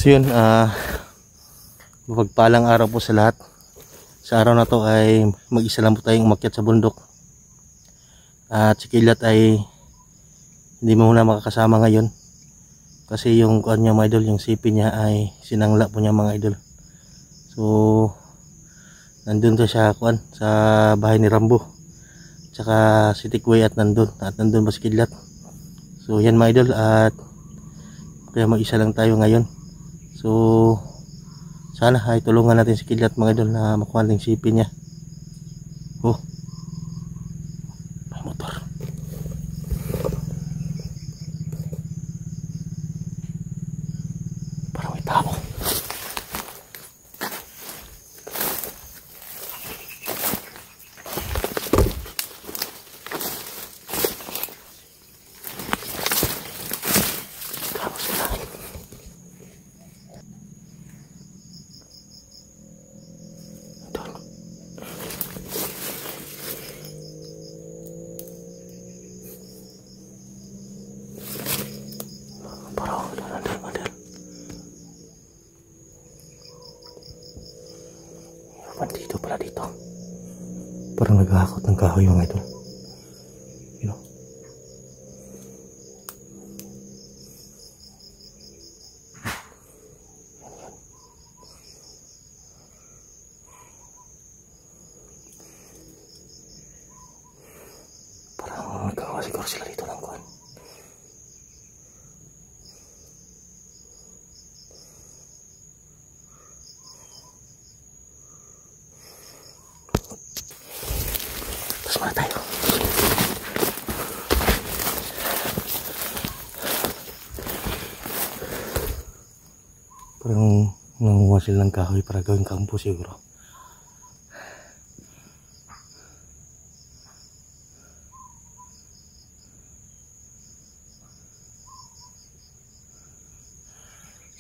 So yun, mapagpalang araw po sa lahat. Sa araw na to ay mag-isa lang po tayong umakyat sa bundok. At si Kilat ay hindi mo muna makakasama ngayon. Kasi yung kuan niya mga idol, yung sipi niya ay sinangla po niya mga idol. So nandun siya kuan sa bahay ni Rambo. Tsaka si Tikboy at nandun ba si Kilat. So yan mga idol, at kaya mag-isa lang tayo ngayon. So sana ay tulungan natin si Kilat mga idol na makuha ng sipi niya. Oh, may motor. Parang may tao. Dito pala dito. Parang naghahakot ng kahoy mga ito. You know? Parang nagkakawa siguro sila dito ng kuwan. Mana tayo? Parang nanguha sila ng kahoy para gawing kampo siguro.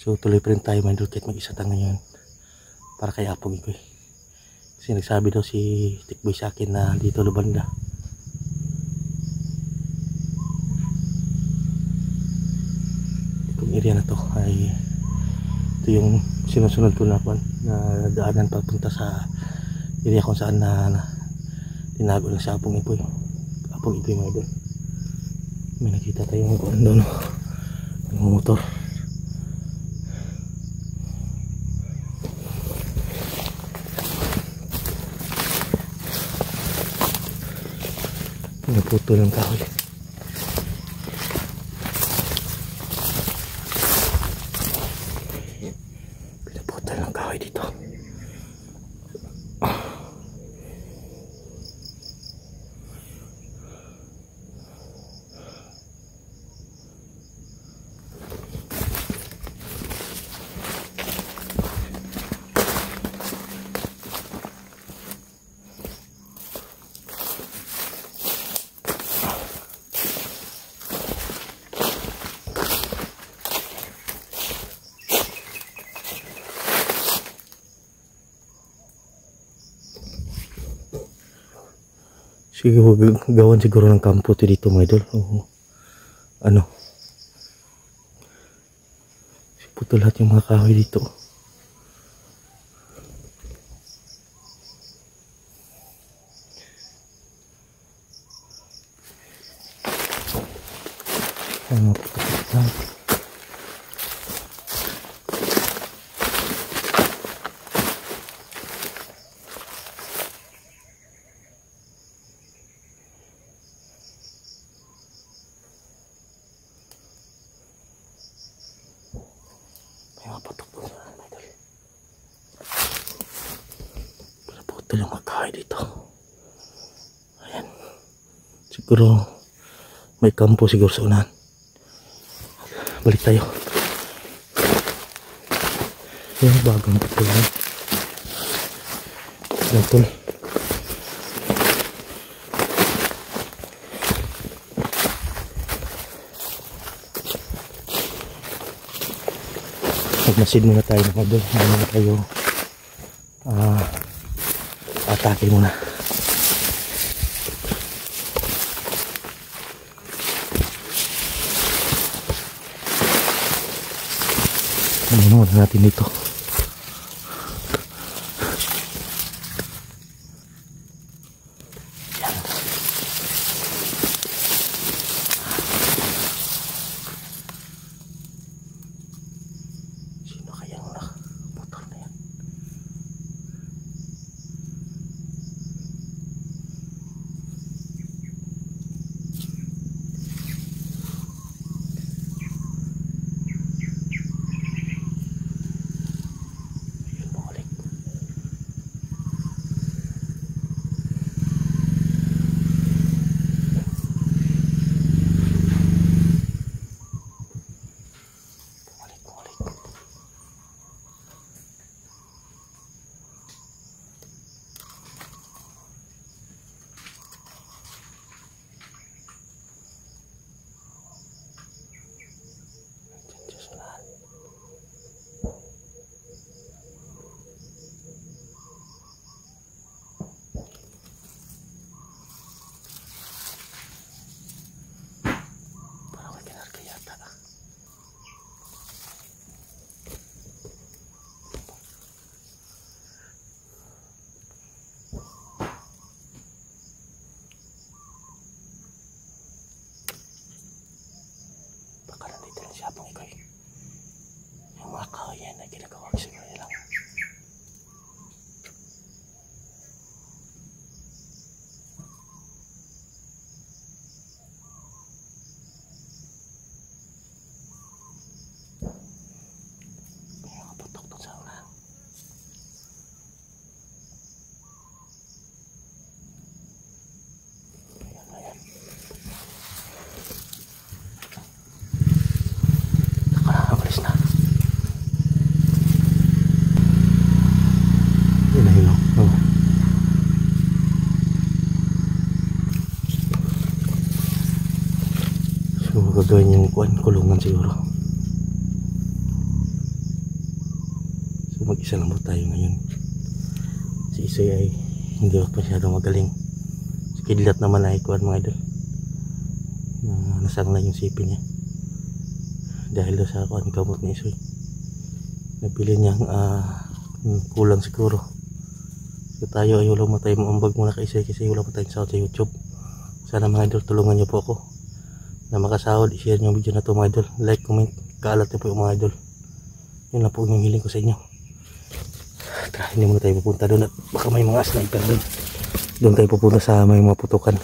So tuloy pa rin tayo mga idol kahit mag-isa tayo ngayon para kay Apong Ikoy. Kasi nagsabi daw si Tikboy sa akin na dito lubanda. Itong area na to ay ito yung sinusunod ko na daanan papunta sa area kung saan na tinago lang sa Apong Ikoy. Apong Ikoy mga idol. May nakita tayong kuwan doon, yung motor. Naputol ng kahoy. Pinaputol ng kahoy dito. Siguro gawan siguro ng kampo dito mga idol. Ano? Putol lahat yung mga kahoy dito. Ano putol? Pinaputol yung mga kahoy dito. Ayan. Siguro may kampo siguro sa unahan. Balik tayo. Ayan, bagong putol yan. Putol. Magmasid muna tayo mga idol. Muna tayo atake muna. Ano muna natin dito. Sino kayang nakaputol na yan? Sabong ikaw yung mga kahoyan na ginagawa ko siguro lang. May mga putok doon sa unahan. Ayan. Alis na. Yun na yun. Oh. So gagawin yung kulungan siguro. So mag-isa lang po tayo ngayon. Si Isoy ay hindi pa masyadong magaling. Si Kidlat naman ay kuwan mga idol. Nasang na yung sipin niya. Dahil sa gamot ni Isoy, nabili niyang kulang siguro. So tayo ay wala tayo maambag muna kay Isoy kasi wala pa tayong sahod sa YouTube. Sana mga idol tulungan niyo po ako na makasahod. I-share niyo yung video na to mga idol. Like, comment, kaalat niyo po yung mga idol. Yun lang po yung hiling ko sa inyo. Tara, hindi muna tayo pupunta doon at baka may mga sniper doon. Doon tayo pupunta sa may mga putukan.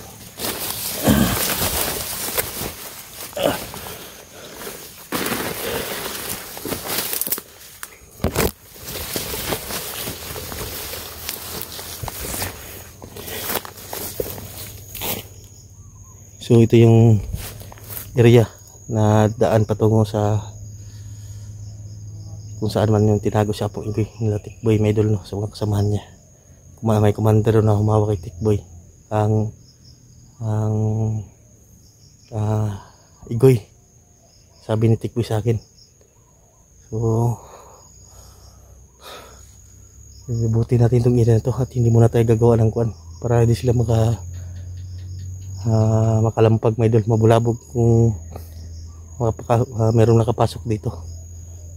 So ito yung area na daan patungo sa kung saan man yung tinago siya po nila Tikboy Medol no, sa mga kasamahan niya. May commander na humawak kay Tikboy ang Igoy, sabi ni Tikboy sa akin. So buti natin itong area na to at hindi muna tayo gagawa ng kuan para hindi sila makalampag may idol, mabulabog kung merong nakapasok dito.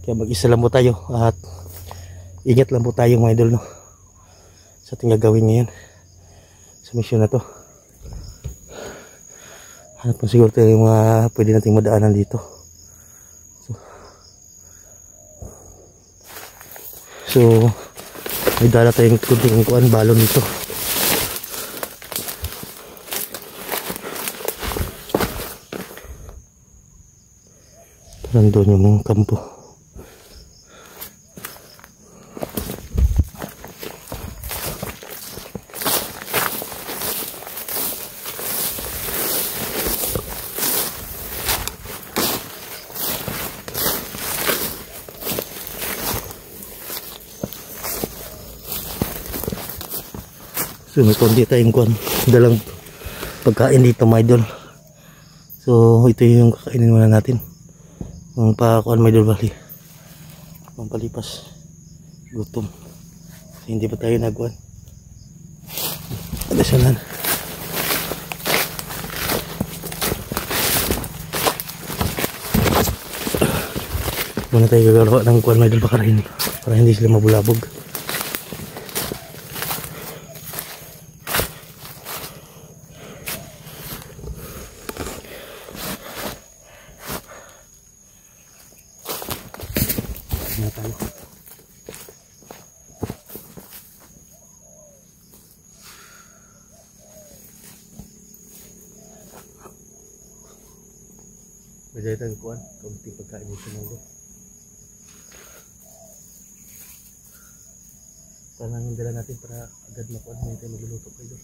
Kaya mag-isa lang po tayo at ingat lang po tayo mga idol no, sa ating gagawin ngayon sa mission na to. Hanap po siguro tayo yung mga pwede nating madaanan dito. So may dala tayong kunting kuan balon dito. Nandun yung kampo. So may konti tayong dalang pagkain dito mga idol. So ito yung kakainin muna natin. Ang pakuan mga idol bali. Ang palipas. Gutom. So, hindi pa tayo nagkuhan. Adasalan. Muna tayo gagawa ng kuwan mga idol para hindi sila mabulabog. Na tayo. Bigay tayo kuwan, kaunting pagkain dito mga idol. Parang yung dala natin para agad makuha, hindi tayo magluluto kayo doon.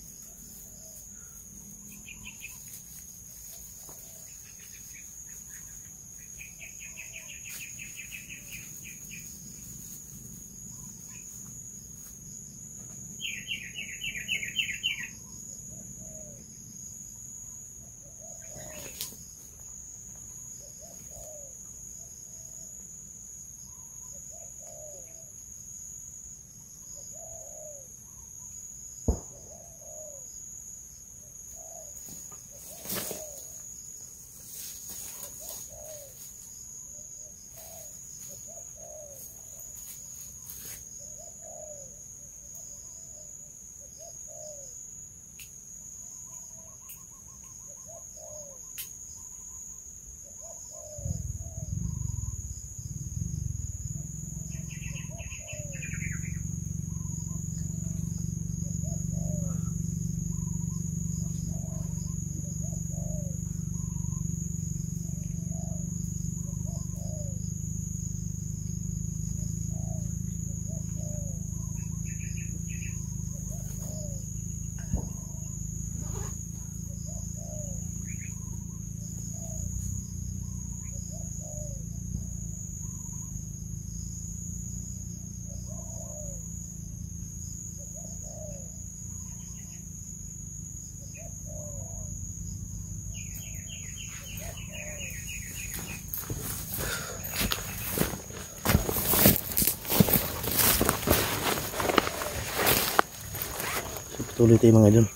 Tuloy tayo mga idol.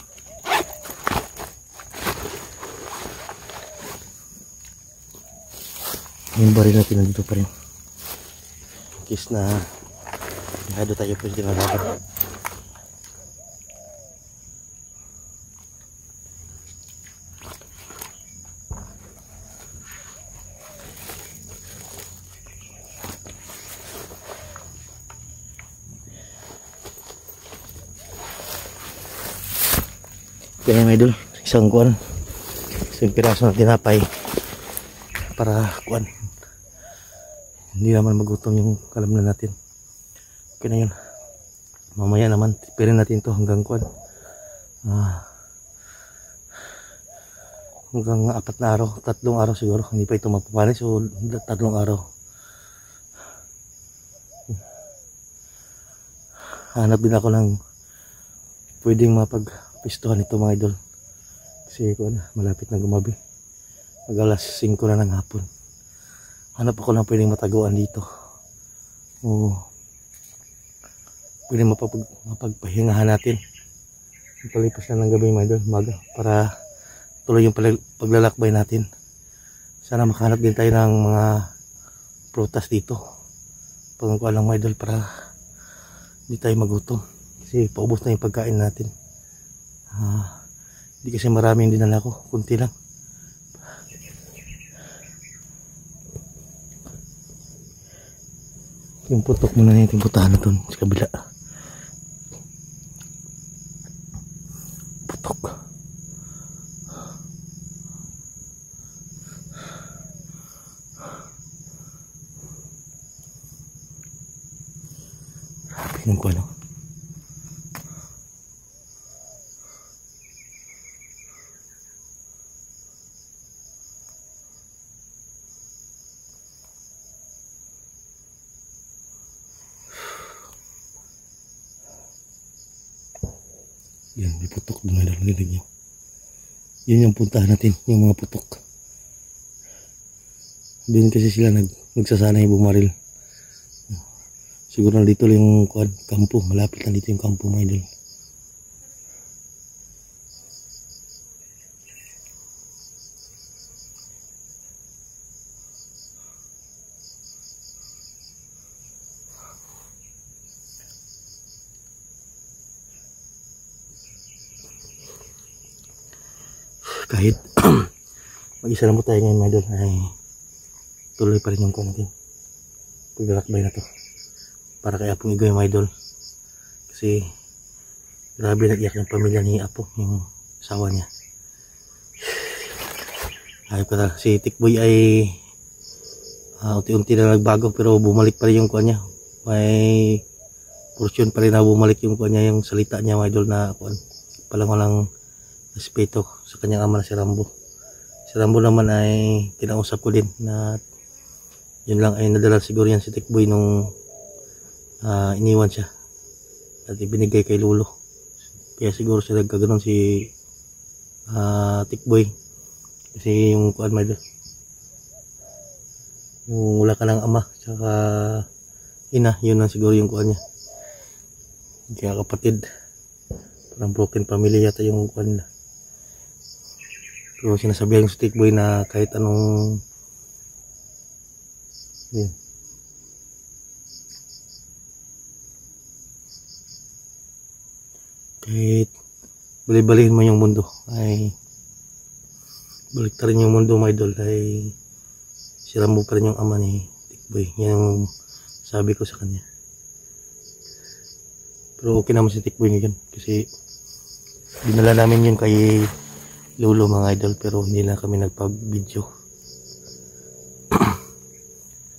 Yung baril natin nandito pa rin. Kis na hado tayo pwede na laban. Kaya mga idol, isang kuwan, isang piraso na tinapay para kuwan, hindi naman magutom yung kalamnan natin. Okay na yun, mamaya naman tipirin natin to hanggang kuwan, hanggang 4 na araw, 3 araw siguro, hindi pa ito mapapanis, so 3 araw. Hanap din ako ng pwedeng mapagpistuhan ito mga idol, kasi malapit na gumabi, mag alas 5 na ng hapon. Hanap ako ng pwedeng mataguan dito o pwedeng mapagpahingahan natin palipas na ng gabi mga idol, umaga, para tuloy yung paglalakbay natin. Sana makahanap din tayo ng mga prutas dito pagkuha lang mga idol, para hindi tayo magutom kasi paubos na yung pagkain natin. Hindi kasi marami yung dinala ko, kunti lang. Yung putok muna natin putahan na dun sa kabila. Putok. Grabe yung kuwan. Yan, may putok doon na narinig nyo. Yun yung puntahan natin, yung mga putok. Doon kasi sila nagsasanay bumaril. Siguro na dito lang yung kampo, malapit lang dito yung kampo mga idol. kahit mag-isa lang po tayo ngayon mga idol ay tuloy pa rin yung kuha natin paglalakbay na to para kay Apong Igoy mga idol, kasi grabe nag-iyak ng pamilya ni Apo, yung asawa niya. Ayop ka talaga, si Tikboy ay unti-unti na nagbago pero bumalik pa rin yung kuha niya, may portion pa rin na bumalik yung kuha niya, yung salita niya mga idol na kuha palang walang respeto sa kanyang ama na si Rambo. Si Rambo naman ay kinausap ko din na yun lang ay nadala siguro yan si Tikboy nung iniwan siya at ibinigay kay Lolo, kaya siguro siya nagkaganon si Tikboy, kasi yung kuan mga idol, yung wala ka ng ama tsaka ina, yun lang siguro yung kuan niya, kaya kapatid, parang broken family yata yung kuan nila. Pero sinasabihan yung si Tikboy na kahit anong yun, kahit bali-balihin mo yung mundo ay balik rin yung mundo mga idol, ay sira mo pa rin yung ama ni Tikboy. Yan yung sabi ko sa kanya. Pero okay naman si Tikboy ngayon kasi dinala namin yun kay Lolo mga idol, pero hindi na kami nagpag-video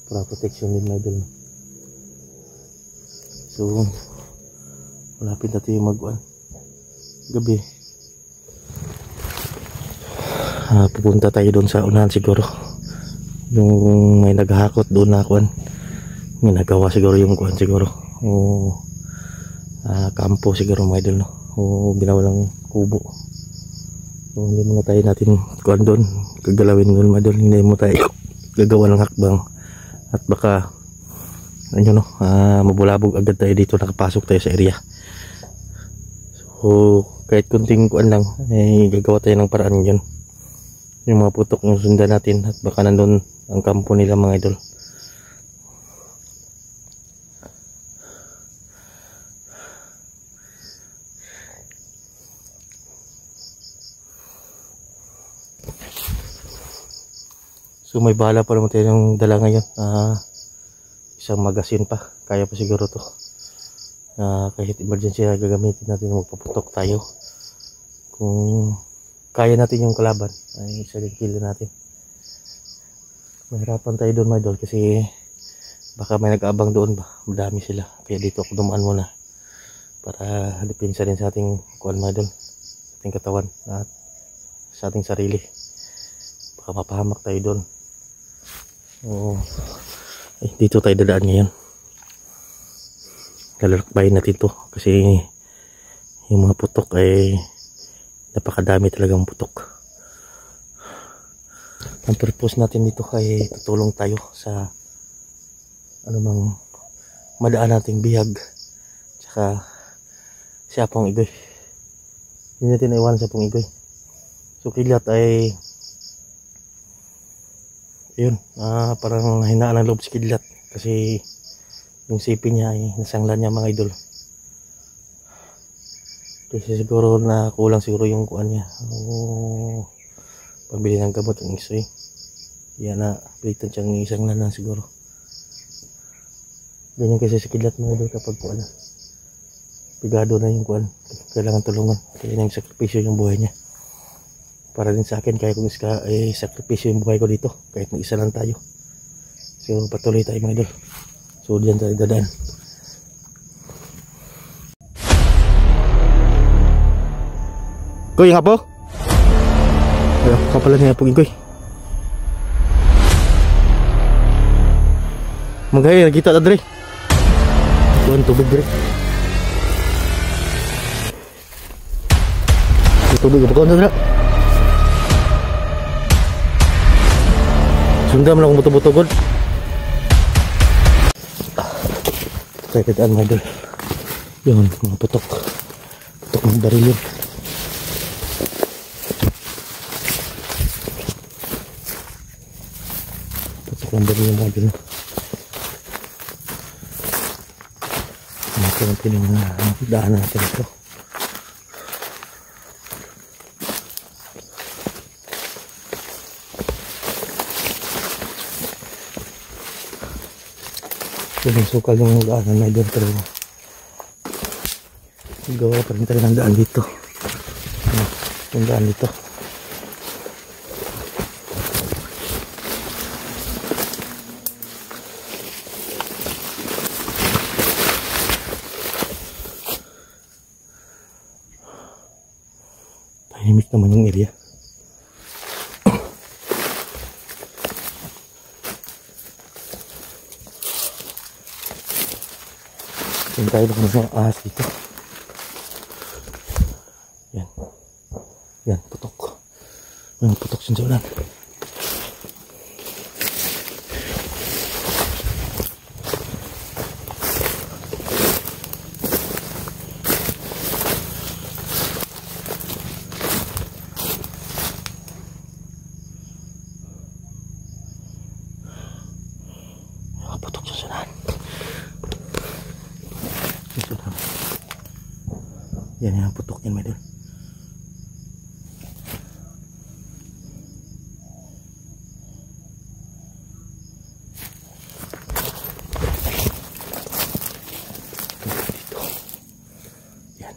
para protection din mga idol. So malapit na tayo mag-uwan gabi. Pupunta tayo doon sa unahan siguro, yung may naghahakot doon na kuan, may nagawa siguro yung kuan siguro o kampo siguro mga idol, no? O ginawa lang kubo. So hindi muna tayo natin kuan doon, gagalawin doon mga idol, hindi mo tayo gagawa ng hakbang at baka ano, no, mabulabog agad tayo dito, nakapasok tayo sa area. So kahit kunting kuan lang ay gagawa tayo ng paraan yun, yung mga putok yung sundan natin, at baka nandun ang kampo nila mga idol. So may bala pa naman tayo ng dala ngayon, isang magasin pa, kaya pa siguro to. Kahit emergency na gagamitin natin, magpaputok tayo. Kung kaya natin yung kalaban ay isa din kilo natin. Mahirapan tayo doon mga idol kasi baka may nag-aabang doon ba, madami sila, kaya dito ako dumaan muna para depensa din sa ating kuan mga idol, sa ating katawan at sa ating sarili, baka mapahamak tayo doon. Dito tayo dadaan ngayon, lalakbayin natin to kasi yung mga putok ay napakadami talagang putok. Ang purpose natin dito ay tutulong tayo sa anumang madaan nating bihag, tsaka si Apong Igoy, hindi natin naiwan sa Apong Igoy. So kilat ay yun, parang hinaan ng loob si Kidlat kasi yung sipin niya ay nasanglan niya mga idol, kasi siguro na kulang siguro yung kuan niya o pambili ng gamot ng x-ray, yan na pilitan siyang isang lanan siguro. Ganyan kasi si Kidlat mga idol, kapag kuan na pigado na yung kuan, kailangan tulungan, kaya nang sakripisyo yung buhay niya para din sa akin, kaya kung sakripisyo yung buhay ko dito kahit mag-isa lang tayo. So patuloy tayo mga idol, so diyan tayo dadaan. Koy nga po, ayun ka pala niya po Igoy, maghay nakita ta dre doon tubig dre, tubig apa kau na sundam lang buto-buto god. Tayo kitaan mga idol, yun mga putok ng baril yun. Putok ng baril yung mga idol. Ito natin yung daan natin ito. Yung sukal yung daanan na idol, pero gawa pa rin tayo ng daan dito. Yung daan dito. Tahimik naman yung area. Yung tayo baka mga ahas dito. Yan. Yan, putok. May putok sinsulan. Putok sinsulan. Yan yung putok yan, may doon. Dito. Yan.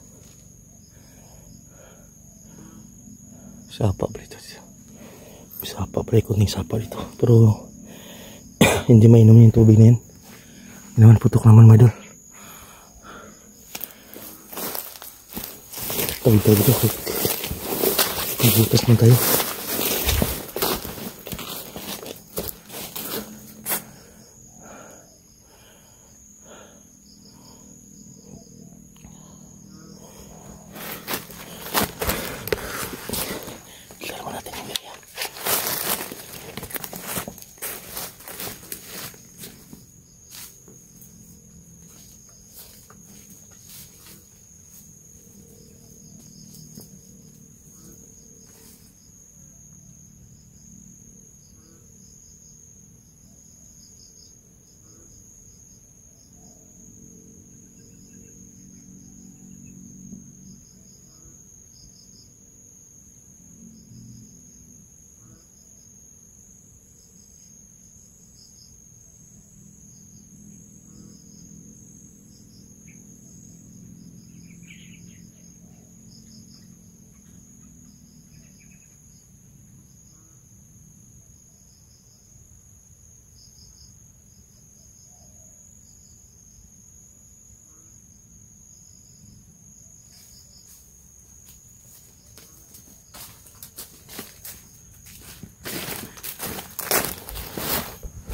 Sapa pa ito. Sapa pa, kuning sapa dito. Pero hindi mainom yung tubig na yan. Hindi naman putok naman, may doon. Tawid tayo dito. Magbutas man tayo. Clear mo natin yung area.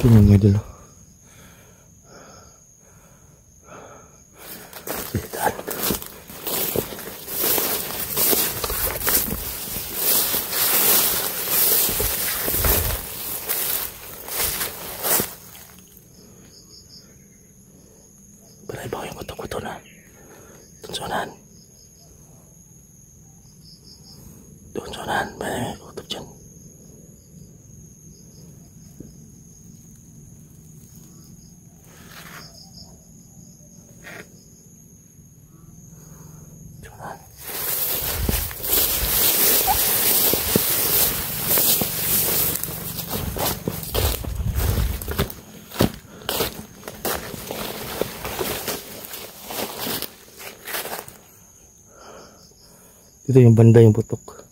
Tingnan mo dulu. Lihat. Berai bawah yang kotor-kotoran. Tunsonan. Tunsonan, banyak kotor jen. Itu yang banda yang putok.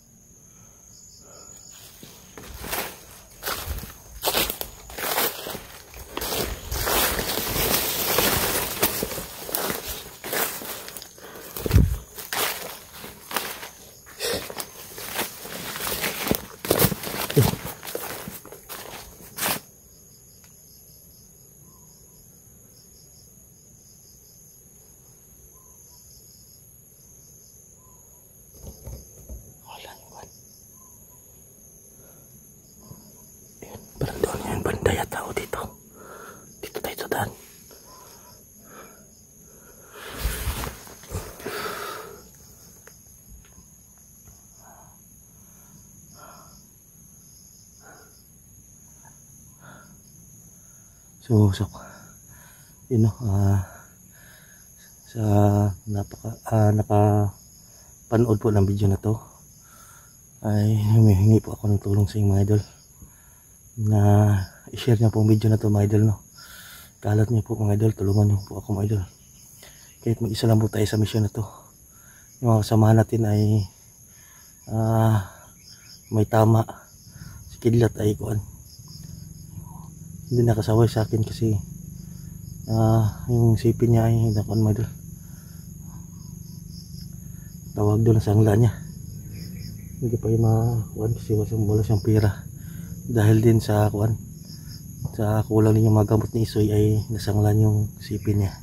Daya tahu dito. Dito tayo sa daan. So yun sa napapanood po ng video na to ay humihingi po ako ng tulong sa inyong mga idol na i-share niyo po ang video na to, mga idol, no? kalat niyo po mga idol, tulungan niyo po ako mga idol. Kahit mag-isa lang po tayo sa misyon na to. Yung mga kasamahan natin ay may tama. Si Kidlat ay kuan, hindi nakasaway sa akin kasi yung sipin niya ay nakuan mga idol. Tawag doon sa angla niya. Hindi pa yung makuan kasi wala siyang pera. Dahil din sa kuan, sa kulang din yung mga gamot ni Isoy ay nasanglan yung sipin niya.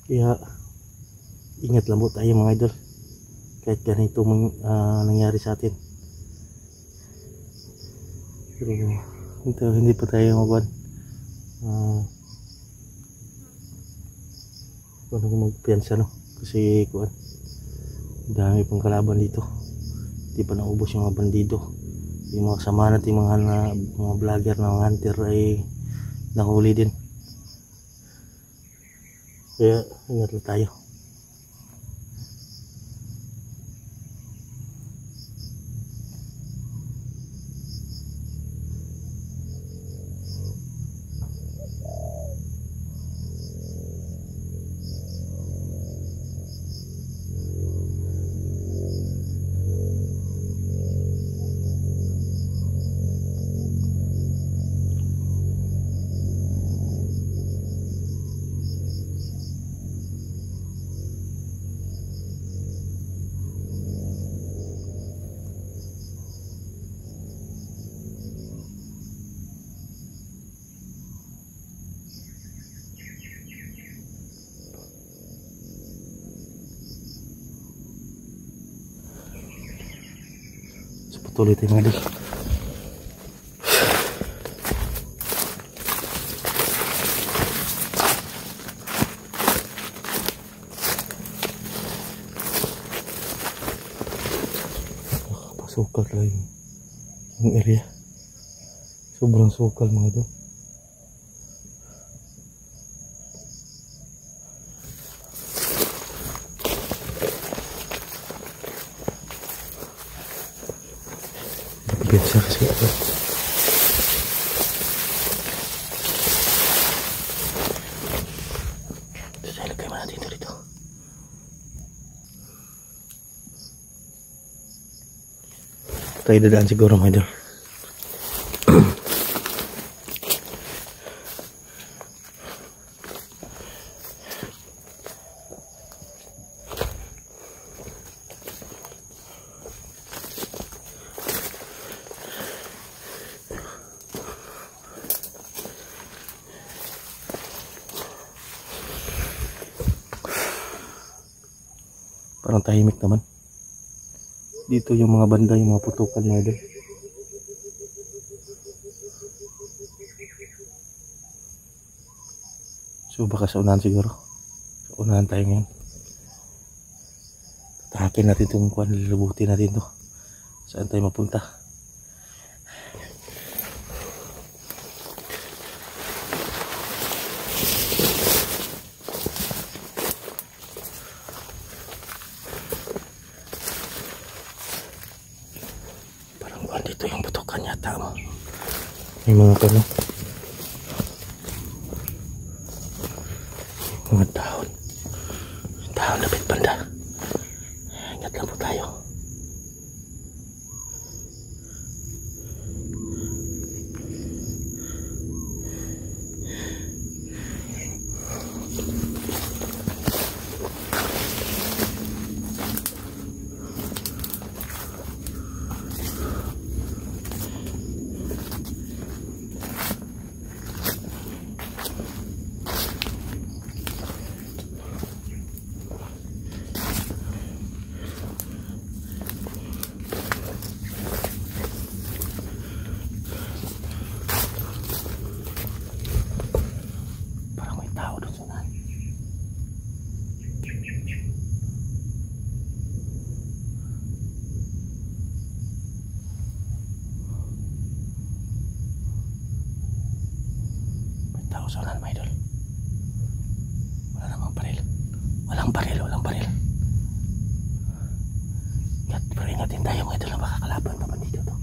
Kaya ingat lang po tayo mga idol, kahit ganito nangyari sa atin. Pero hindi pa tayo magpiyansa, no? Kasi kuan, dami pang kalaban dito, hindi pa naubos yung mga bandido. Yung mga kasama natin mga vlogger na mga hunter ay nahuli din. Kaya ingat lang tayo. Patuloy tayo mga idol. Pasukal talaga yung area. Sobrang sukal mga idol. Biasa kasi ito. Saya lagay mana dito dito. Tayo dadaan siguro mga idol. Parang tahimik naman. Dito yung mga banda, yung mga putukan mga idol. So baka sa unahan siguro. Sa unahan tayo ngayon. Tatahakin natin itong kuhan, lulubutin natin ito. Saan tayo mapunta? Dito yung butukan yata mo. May mga kano, mga dahon lapit banda. Ingat lang po tayo. sausawan mga idol. Wala namang baril. Walang baril. Pero ingatin tayo mga idol na makakalaban pa bandito to.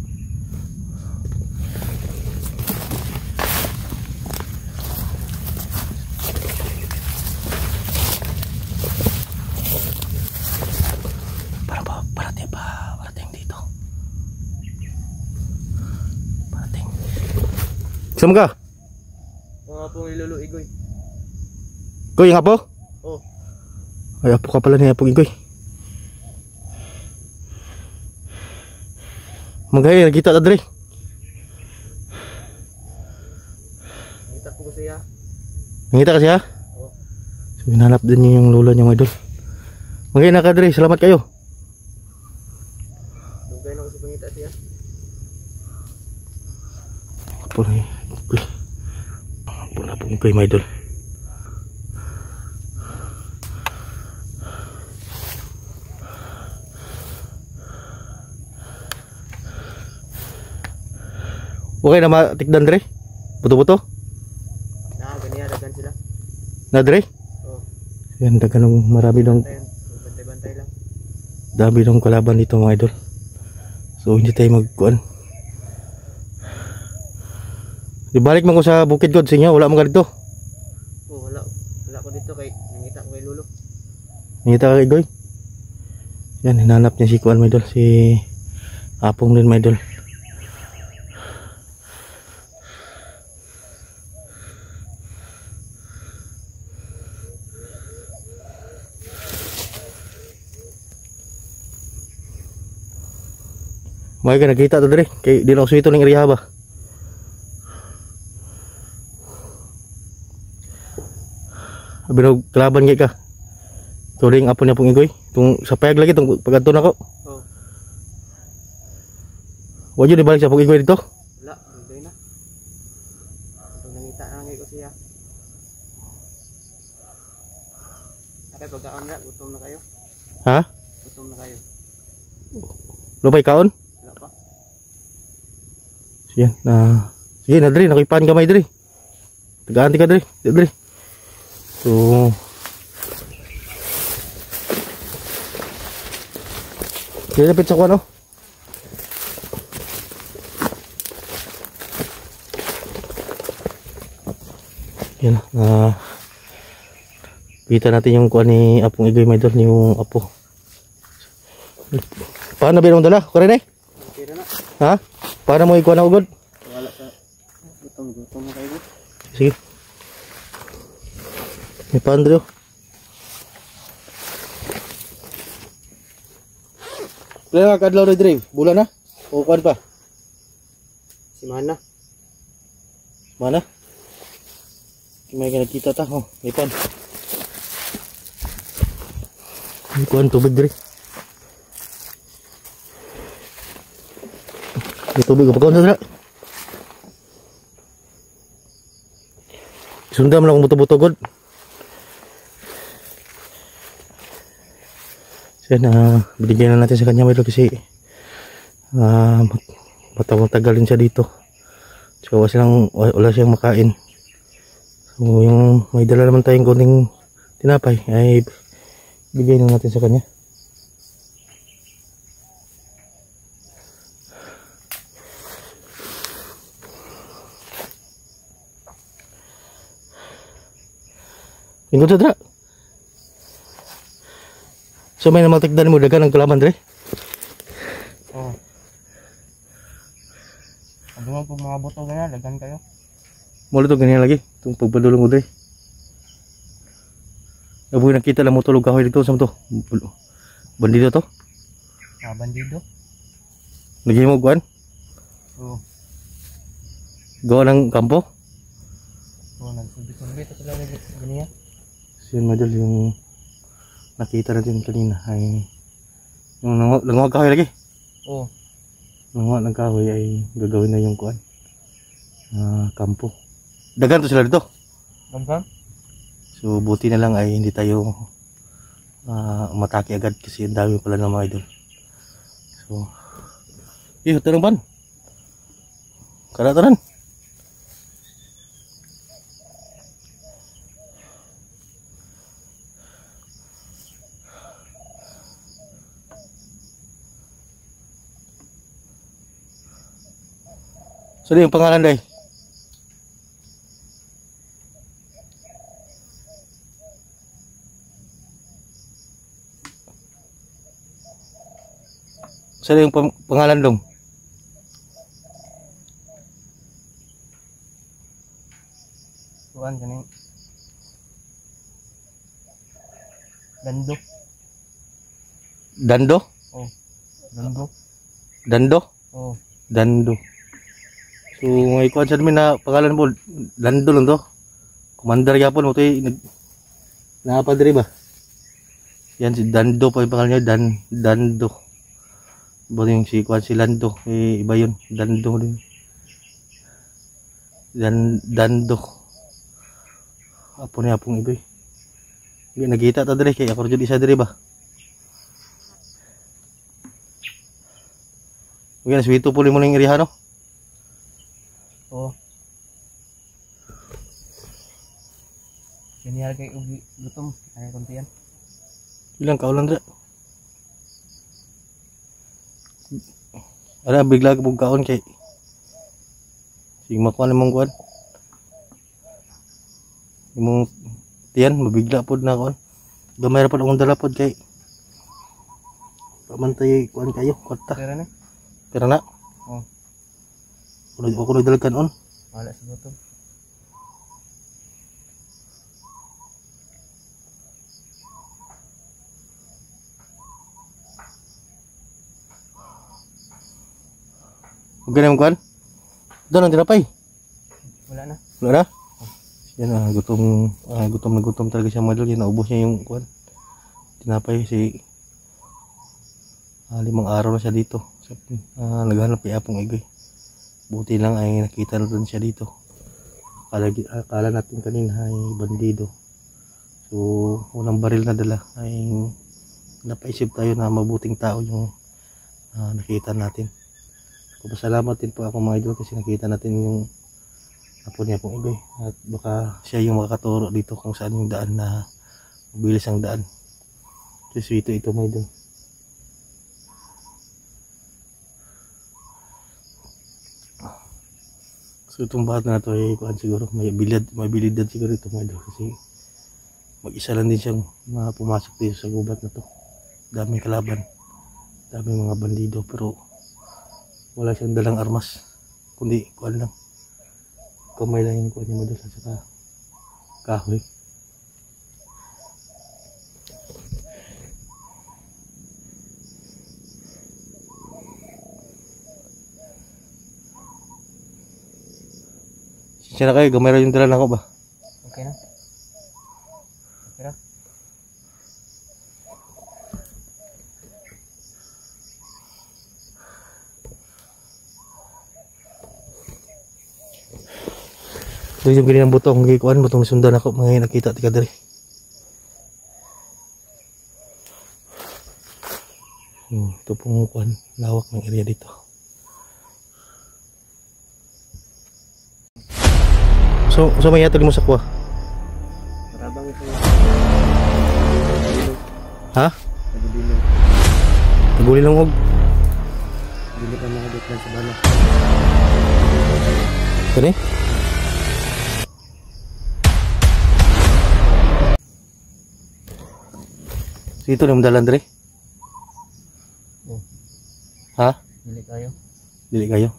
Parating dito. Parating. Saan ka? Mga pong ilulu igoy. Koy, yung apo? Oh. Ay, apo ka pala ni Apo Igoy. Maghay, nakita ta dre. Nakita po ko siya. Nakita ka siya? Oh. So, hinanap din niyo yung lula niyo mga idol. Maghay na ka dre, salamat kayo. Dugay na ko sa pangita siya. Apo na Igoy. Apo na Apo Igoy mga idol. Okay na matikdan dre? Buto-buto? Ganyan dagan sila. Na dre? Oh. Yan, daganong marami dong. Bantay-bantay lang. Dami dong kalaban dito mga idol. So hindi tayo magkuan. Ibalik man ko sa Bukid God sa inyo, wala man ka dito. Oh, wala ko dito kay nangita ko kay Lolo. Nakita ka kay Goy? Yan, hinanap niya si kuan mga idol, si Apong din mga idol. May ka nakita to dre, kay di na ko suwito ng iriha ba. Binog kalaban kay ka. Turing Apo niya pong Igoy. Tung sa payag lagi tung pagadto nako. Oh. Wa jud ibalik sa pong Igoy dito. Wala, dugay na. Kung nangita na ngay ko siya. Akay pagkaon na, gutom na kayo. Ha? Gutom na kayo. Lupay kaon? Wala pa. Yan na. Sige na dre, nakipan kamay dre. Tagaan ka dre, dre. So kaya lapit sa kuwan, oh. Yan, kita natin yung kuwan ni Apong Igoy, my idol, yung Apo. Paano ba yung dala? Kore na eh? Okay na. Ha? Paano mo ikuha na ugod? Wala sa gutom na kayo. Sige. May pandro. Kaya kadlaw rin drive. Bulan na? O kuwan pa? Si Mana. Mana? May nakita ta. Oh, may pan. May kuwan tubig drive. May tubig. Kapag na. Sunda mo lang kung buto-buto god. So binigyan na natin sa kanya medyo kasi matagal-tagalin siya dito. So wala siyang makain. So yung may dala naman tayong konting tinapay ay bigyan na natin sa kanya. Ingod sa dra. So may namang tigdan mo dagan ng kalaman dre. Oh. Ano nga po mga boto ganyan, dagan kayo. Mula to ganyan lagi. Itong pagpadulong ko dre. Nabuhay nakita lang mo tulog kahoy dito sa to. Bandido to. Bandido. Lagi mo guan. Oo. Gawa ng kampo. Oo, nagsulbit-sulbit ito sila ganyan. So yun madal yung nakita natin kanina ay yung languag kahoy lagi. Oo. Languag ng kahoy ay gagawin na yung kuan. Kampo. Dagan to sila dito. Dagan? So buti na lang ay hindi tayo umatake agad kasi ang dami pala ng mga idol. So tanong pan. Karatanan. So yung pangalan day. So yung pangalan dong. Tuan kaning Dando. Dando? Oh. Dando. Dando? Oh. Dando. So may kuan sa amin na pangalan mo Dando lang to. Commander yapon mo to napadre ba? Yan si Dando pa yung pangalan niya Dando. Ba yung si kuan si Lando iba yun Dando din. Dando. Apo ni apong iba. Hindi nagita ta dire kay ako jud isa dire ba. Uy, naswito puli mo ning iriha no? Oh. Ganyan kay ugi gutom ay kontiyan. Ilang kaulan ra? Ara bigla ka kaon kay sige makuha namang kuan. Imong tiyan mabigla pod na kuan. Gamay ra pod akong dala pod kay pamantay kuan kayo kwarta. Tara na. Pero na. Oh. Ako nagdalagan on. Wala sa gutom. Huwag ganun kuan. Doon ang tinapay. Wala na. Wala na? Yan gutom na gutom talaga siya mga idol. Yan naubos niya yung kuan. Tinapay si 5 araw na siya dito. Naghanap kay Apong Igoy. Buti lang ay nakita natin siya dito. Akala natin kanina ay bandido. So unang baril na dala ay napaisip tayo na mabuting tao yung nakita natin. So, pasalamat din po ako mga idol kasi nakita natin yung apo niya Apong Igoy. At baka siya yung makakaturo dito kung saan yung daan na mabilis ang daan. So ito mga idol. So itong bahat na ito ay kuhan siguro may bilidad siguro ito mga idol kasi mag-isa lang din siyang pumasok dito sa gubat na to. Daming kalaban, daming mga bandido pero wala siyang dalang armas kundi kuhan lang, kamay lang yung kuhan niya mga idol at saka kahoy. Siya na kayo, gamay ra yung dala na ako ba? Okay na. Okay na. So yung galing ng butong, butong sundan ako, mga nakita tika dali. Ito pong kuhan, lawak ng area dito. So may yatag mo sa kuha? Marabang ito. Ha? Nagbilong. Naguli lang og. Dili ka mga dutlan sa bala. Kani? Dito na madalan dre? Oh. Ha? Dili kayo. Dili kayo?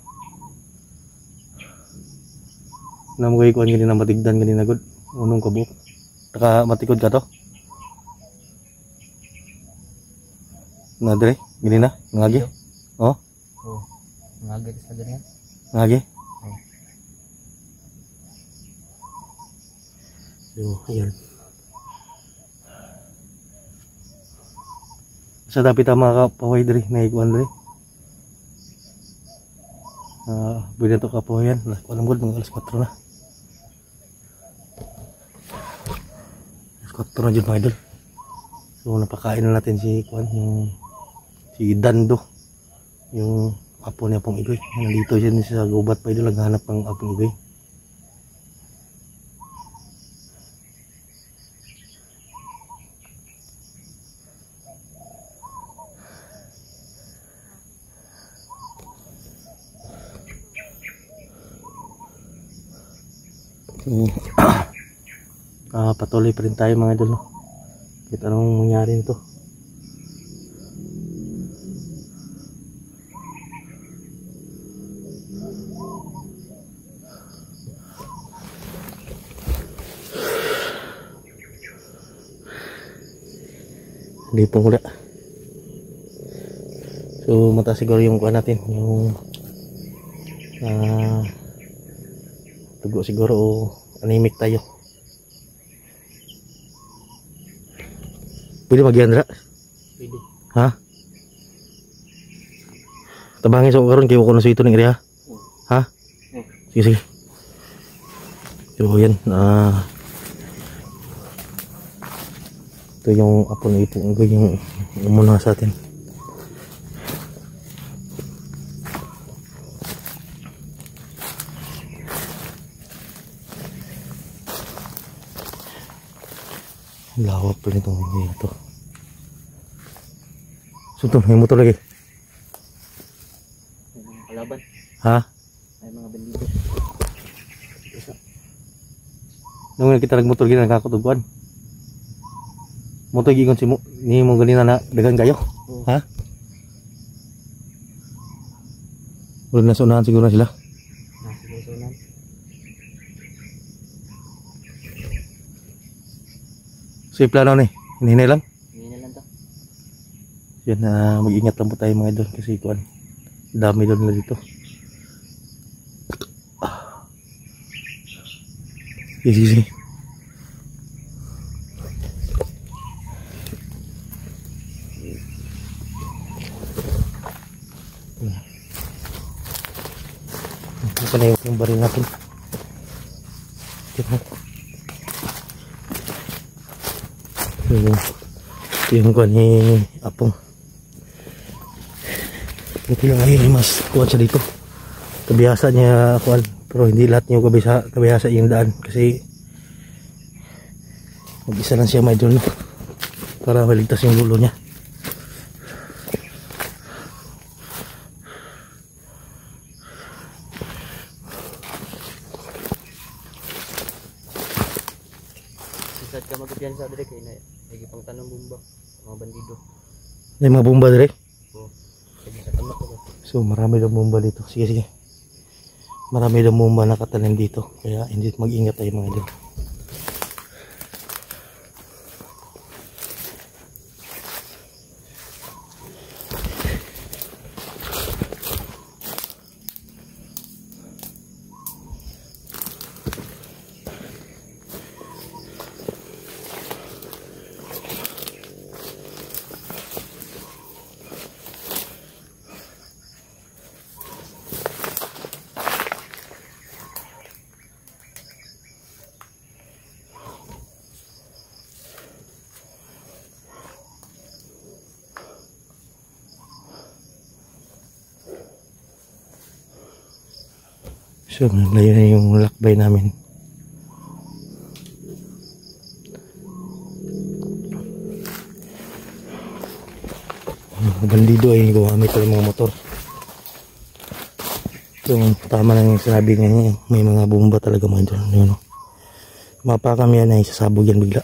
Namugay kuhan ganina matigdan ganina god. Unong kabuk. Naka matikod ka to? Nga dre? Ganina? Ngagi? Oh? Oh. Ngagay sa ganyan. Ngagi? Oh. So, ayan. Sa dapat ang mga kapaway dre, naikuan dre. Bida to kapawayan. Alam ko mga alas 4 na. Alas 4 na dyan mga idol. So napakain na natin si kuan, yung si Dando. Yung apo niya Apong Igoy. Nandito siya sa gubat pa idol, naghanap ng Apong Igoy. Patuloy pa rin tayo mga idol, no? Kahit anong mangyari nito. Hindi po wala. So mataas siguro yung kuha natin, yung tugo siguro o anemic tayo. Pwede mag-yandra? Pwede. Ha? Tabangin sa karon kayo ko na sa ito ng area. Ha? Sige sige. So yan, ito yung apo na ito, yung umuna sa atin. Lawak pa nitong ito. Sunto, may motor lagi. May mga kalaban. Ha? May mga bandido. Nung kita nagmotor gina nakakatuguan. Motor gigon si mo ni mo ganina na dagan kayo. Ha? Wala na sunahan siguro sila. Siguro sunan. So yung plano ni, hinihinay lang. Hindi na lang to. Yan, mag-ingat lang po tayo mga idol kasi kuan, dami doon nila dito. Sige. Ito na yung baril natin. Yung kuan ni Apong. Ito lang ay mas kuan siya dito. Kabihasa niya kuan, pero hindi lahat niyo kabihasa yung daan kasi mag-isa lang siya may idol, no? Para maligtas yung lulo niya. Isad ka magkabyan sa direk kay na lagi pang tanong bomba mga bandido. May mga bomba dire. Oo. Lagi sa tamak ko. So marami daw bomba dito. Sige. Marami daw bomba nakatanim dito. Kaya hindi mag-ingat tayo mga idol. So, layo na yung lakbay namin. Bandido ay gumamit ng mga motor. So, tama lang yung sinabi niya, may mga bomba talaga mga dyan. Yun, no? Mapa kami yan ay sasabog yan bigla.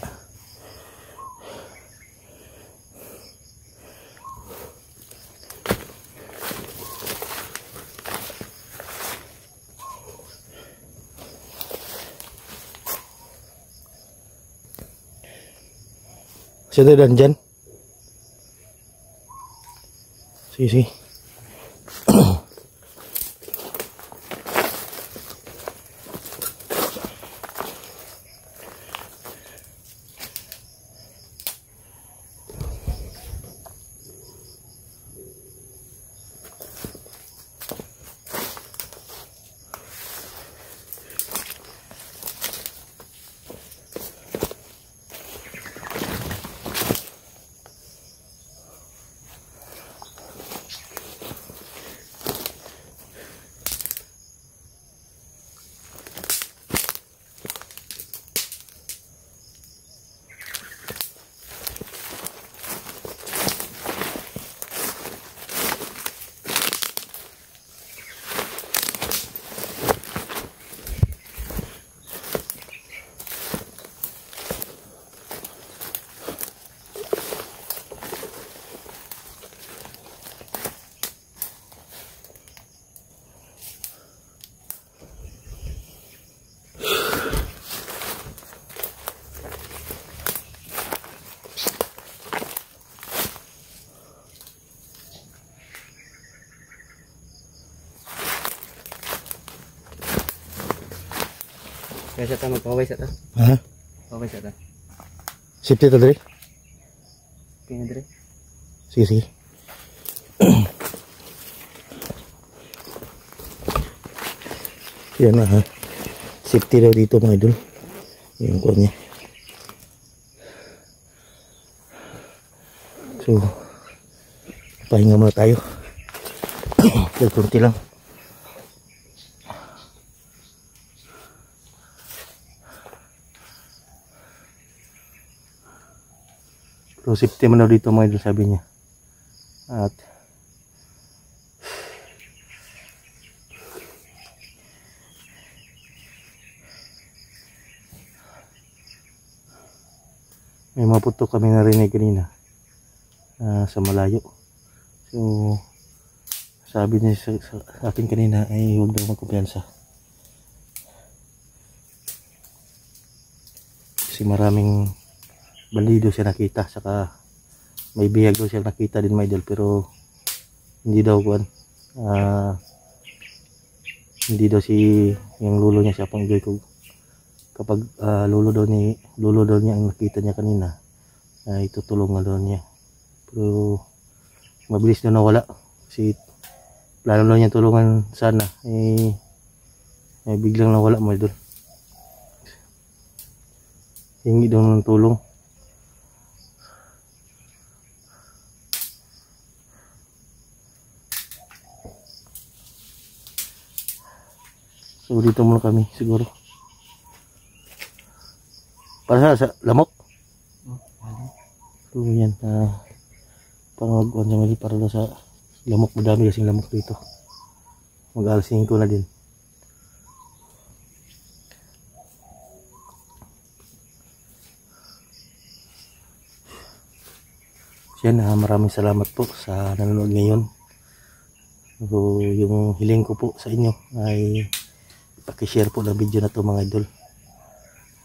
Siya dan dyan. Sige. Kaya sa ta, magpaway sa ta. Ha? Paway sa ta. Safety to dre. Kaya dire. Sige, sige. Yan na ha. Safety daw dito mga idol. Yung kuha niya. So, pahinga muna tayo. Dahil kunti lang. So, safety man daw dito mga idol, sabi niya. At may mga putok kami narinig kanina sa malayo. So sabi niya sa akin kanina ay huwag daw magkumpiyansa kasi maraming bandido siya nakita, saka may bihag daw siya nakita din, my idol, pero hindi daw kuwan, hindi daw si yung lulo niya siya pang enjoy ko. Kapag lulo daw niya ang nakita niya kanina ay tutulungan daw niya, pero mabilis na nawala kasi plano daw niya tulungan sana ay biglang nawala, mo idol. Hingi daw ng tulong. So dito muna kami siguro. Para sa lamok. So yan. Parang magkuhan siya mali para sa lamok. Madami kasing lamok dito. Mag-alas 5 na din. So yan, maraming salamat po sa nanonood ngayon. So yung hiling ko po sa inyo ay paki-share po ng video na to mga idol.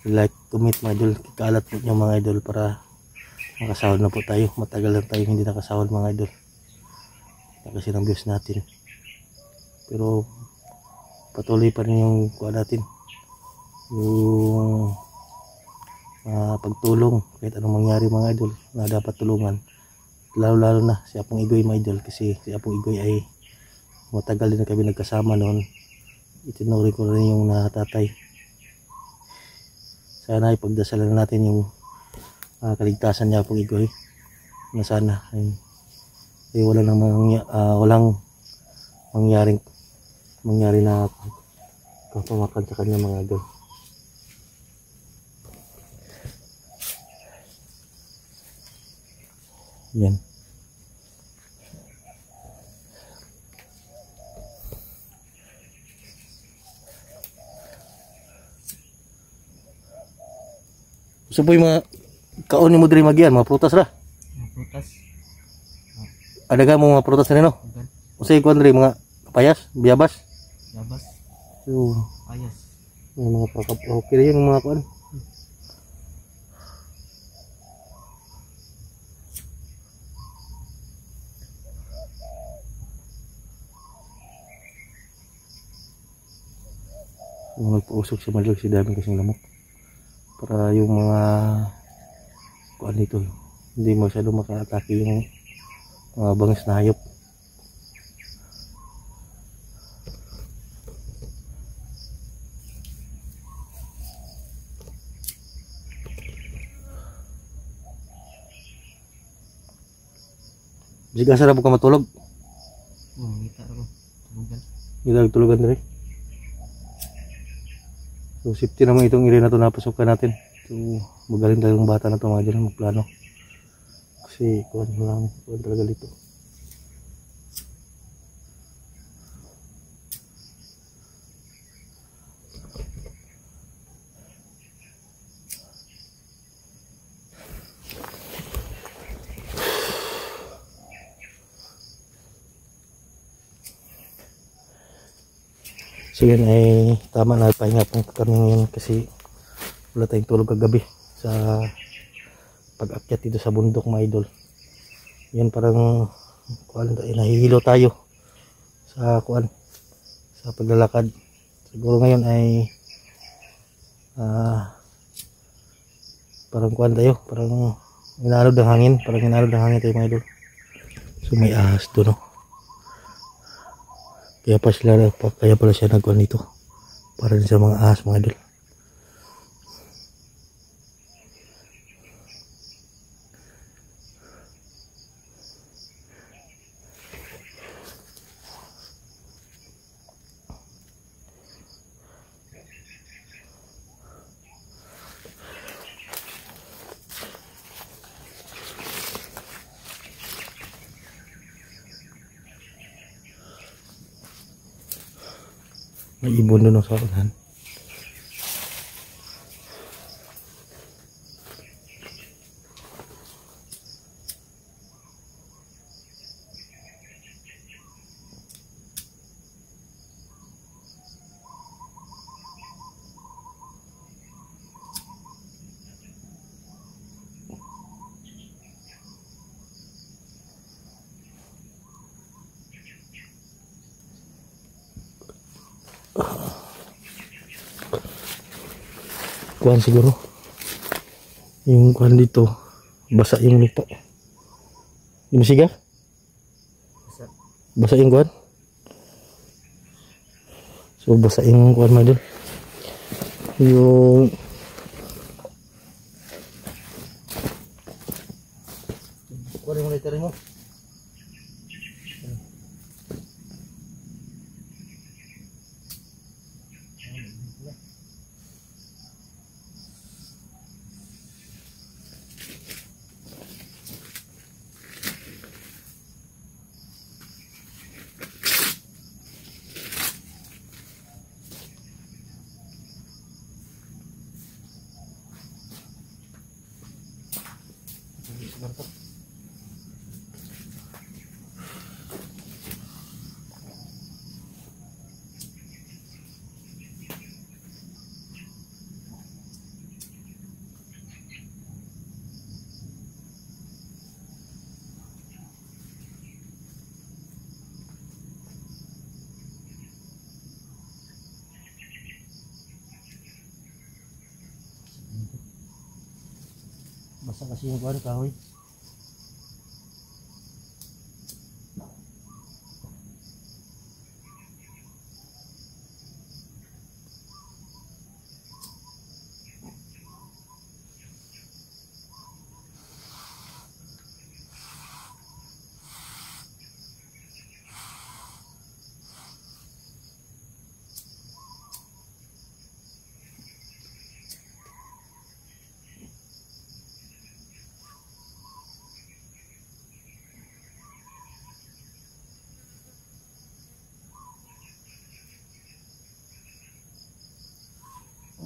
Like, comment mga idol, kikalat po nyo mga idol para makasahod na po tayo. Matagal lang tayo hindi nakasahod mga idol kasi ng views natin, pero patuloy pa rin yung kuha natin, yung pagtulong kahit anong mangyari mga idol na dapat tulungan, lalo na si Apong Igoy mga idol, kasi si Apong Igoy ay matagal din na kami nagkasama noon. Itinuri ko rin yung natatay. Sana ipagdasalan natin yung kaligtasan niya Apong Igoy, na sana ay walang mangyari na kapamakan sa kanya mga idol. Yan. So po yung mga kaon ni mo diri magian, mga prutas ra. Mga prutas. Ada ka mo mga prutas rin no? Usay kuan diri mga payas, biyabas. Labas. So, Ayas. yung mga okay yung mga kuan. Yung nagpausok sa malag si dami kasing lamok. Para yung mga kuan dito hindi masyado maka-atake yung mga bangis na hayop. Jika sarap ka matulog. Ngita ako. Tulugan. Hindi tulugan rin. So safety naman itong area na ito napasukan natin. So magaling tayong bata na ito mga dyan magplano. Kasi kuhan talaga dito. So yan ay tama na, pahinga pang kami ngayon kasi wala tayong tulog kagabi sa pag-akyat dito sa bundok mga idol. Yan parang kuan tayo, nahihilo tayo sa kuan, sa paglalakad. Siguro ngayon ay Parang kuwan tayo, parang inalod ng hangin, tayo mga idol. So may ahas doon, no? Kaya pala siya nagkuhan dito para din sa mga ahas mga idol. May ibon doon sa unahan. Kuhan siguro. Yung kuhan dito, basa yung lupa. Di mo siga? Basa yung kuhan. So basa yung kuhan mga idol. Yung kuhan yung lighter mo. Basa kasi yung kuhan, kahoy.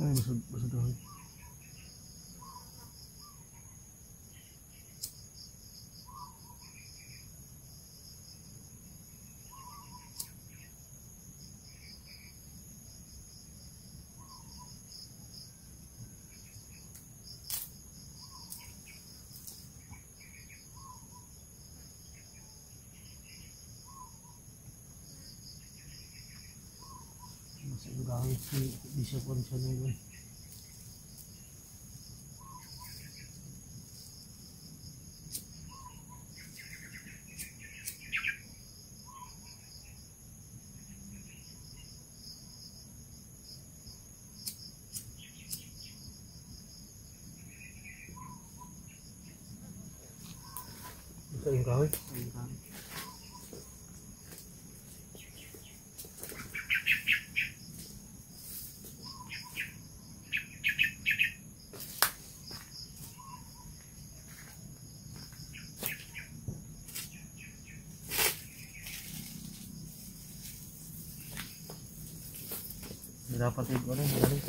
Ay, basod kahoy. Basa yung kahoy. Di siya kuhan siya ng kuhan. Basa yung kahoy. Dapat yung kuhan, galing.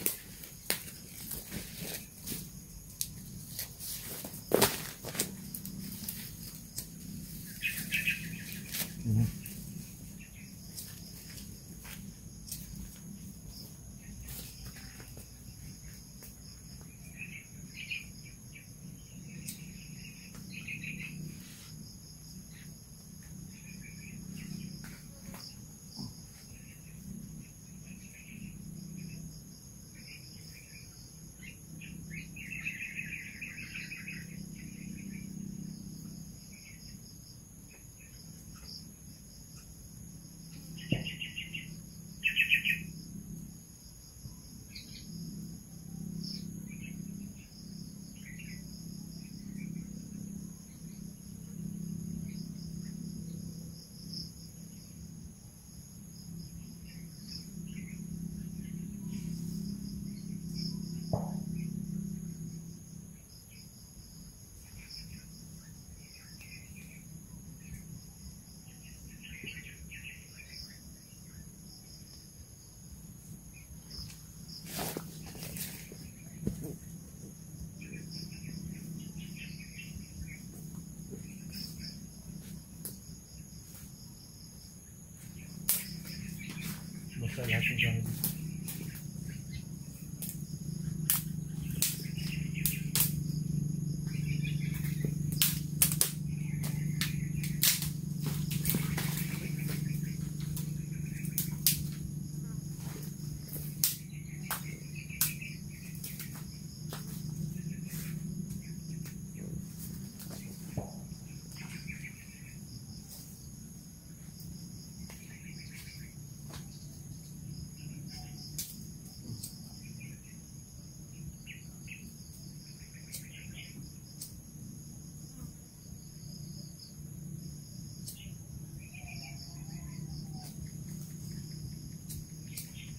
Basta lahat ng bahay.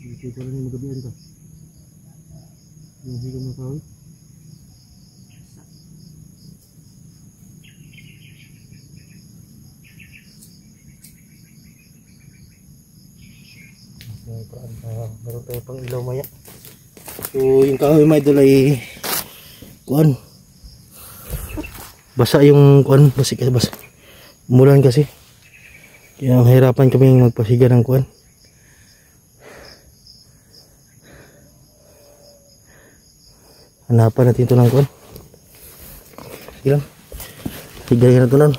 Dito pala yung magabihan ka. Yung higang na kahoy. Meron tayo pang ilaw maya. So yung kahoy mga idol ay kuan. Basa yung kuan. Basa. Umulan kasi. Kaya hirapan kami magpasiga ng kuan. Hanapan natin ito ng kuwan. Sige lang. Higayin na ito lang.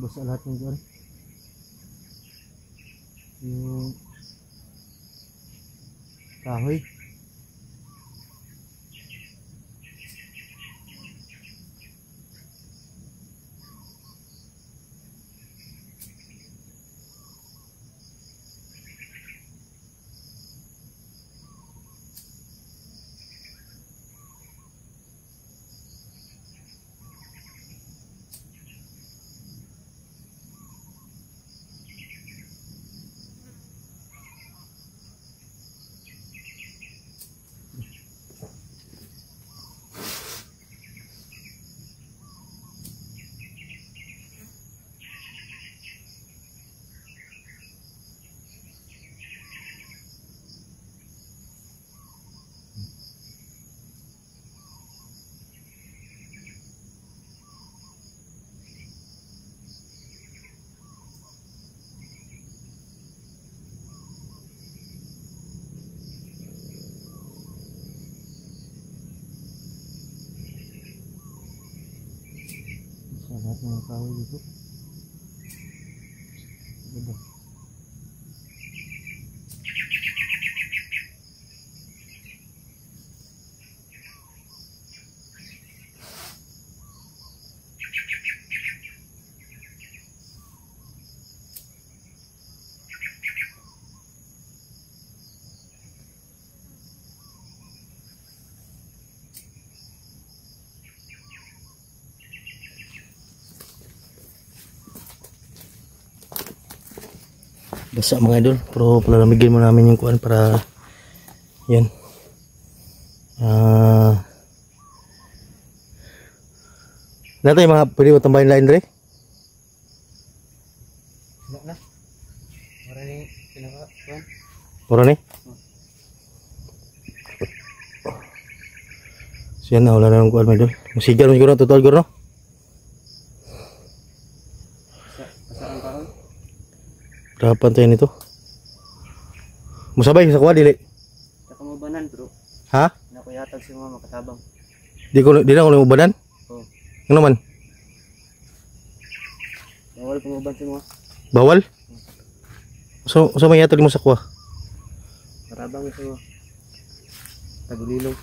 Basa lahat ng kuwan. Yung kahoy. Lahat ng kahoy dito. Ganda. Basa mga idol, pero palalamigin mo namin yung kuan para Yan. Nato yung mga pwede mo tambahin lain dre? Na. Mara ni pinaka kuan. Mura ni? So yan na, wala na ng kuwan mga idol. Masigar mo siguro, total siguro no? Sa ang kaon. Harapan tayo nito. Musabay sa kuwa, dili? Sa kamabanan bro. Ha? Nakuyatag si mga makatabang. Di na ko ubanan? Oh. Ano man? Bawal kumaban si mga. Bawal? So may yatag mo sa kuwa? Katabang si mga. Tagulilong.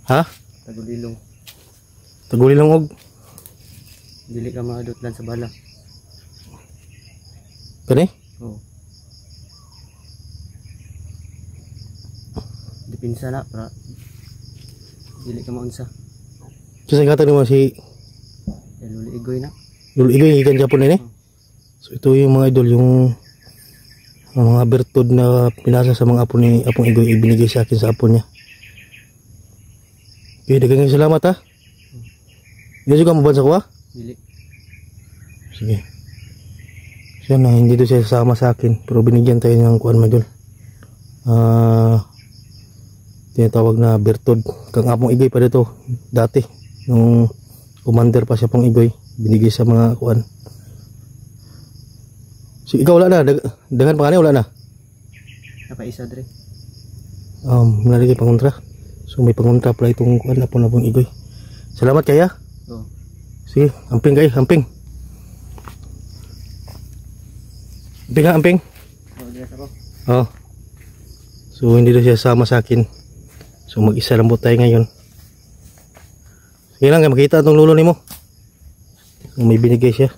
Ha? Tagulilong. Taguli lang og. Dili ka maadot lang sa bala. Kani? Oo. Dipinsa na para dili ka maunsa. Kasi gata naman si Luli igoy na. Lolo Igoy, ikan Japon na ni. So ito yung mga idol, yung mga bertod na pinasa sa mga apo ni Apong Igoy, ibinigay sa akin sa apo niya. Okay, dagang salamat ha. Hindi juga maban sa kuha? Dili. Sige. Siya na, hindi doon siya sasama sa akin. Pero binigyan tayo ng kuhan mga idol. Tinatawag na bertod. Kang Apong Igoy pa dito. Dati. Nung commander pa siya Apong Igoy. Binigay sa mga kuhan. So, ikaw wala na? Dagan pa kanina wala na? Napaisa dre. Nalagay pangontra. So may pangontra pala itong kuhan Apong Igoy. Salamat kaya. Oo. Sige, amping kayo, amping. Amping ha, amping. Oo, diyan ako. Oh. So hindi na siya sama sa akin. So mag-isa lang po tayo ngayon. Sige lang, makita itong lulo ni mo. May binigay siya.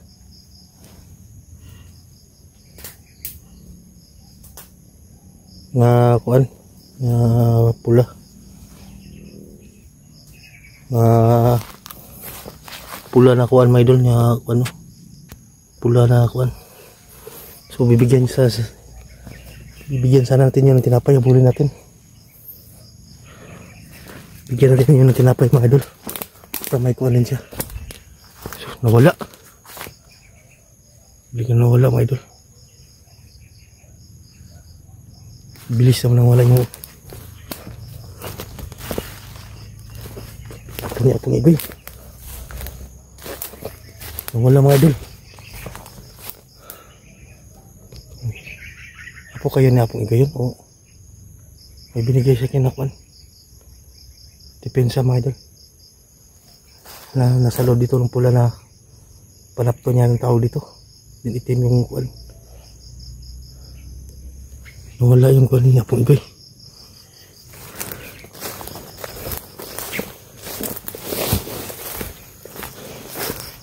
Nga kuan, nga pula. Nga pula na kuan mga idol, nga kuan, pula na kuan. So bibigyan sana natin yun ng tinapay, habulin natin. Bigyan natin yun ng tinapay mga idol. Para may kuan din siya. So, nawala. Bigyan nawala mga idol. Bilis naman nawala yung Apong Igoy. Nawala mga idol. Apo kayo ni Apong Igoy yun? Oo. May binigay sa akin na kuan. Depensa mga idol. Na nasa loob dito ng pula na panapto niya ng tao dito. Din itim yung kuan. Nawala yung kuan niya Apong Igoy.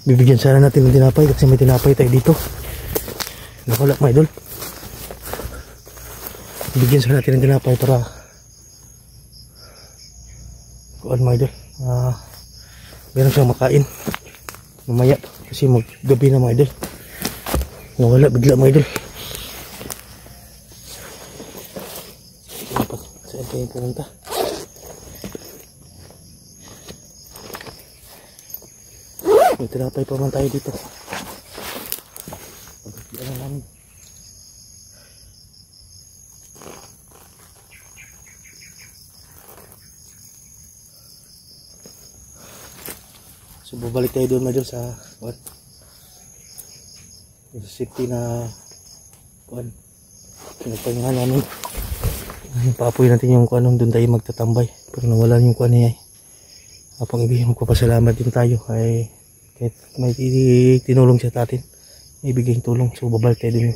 Bibigyan sana natin ng tinapay kasi may tinapay tayo dito. Nawala mga idol. Bibigyan sana natin ng tinapay para kuan mga idol. Meron siyang makain mamaya kasi maggabi na mga idol. Nawala bigla mga idol. Saan tayo pumunta? May tinapay pa man tayo dito. Pagkakita lang namin. So babalik tayo doon mga idol sa what? Sa safety na kuan. Pinagpahingahan namin. Paapoy natin yung kuan doon tayo magtatambay. Pero nawala yung kuan niya. Apong Igoy, magpapasalamat din tayo ay kahit may tinulong siya sa atin, may bigay tulong. So babalik tayo din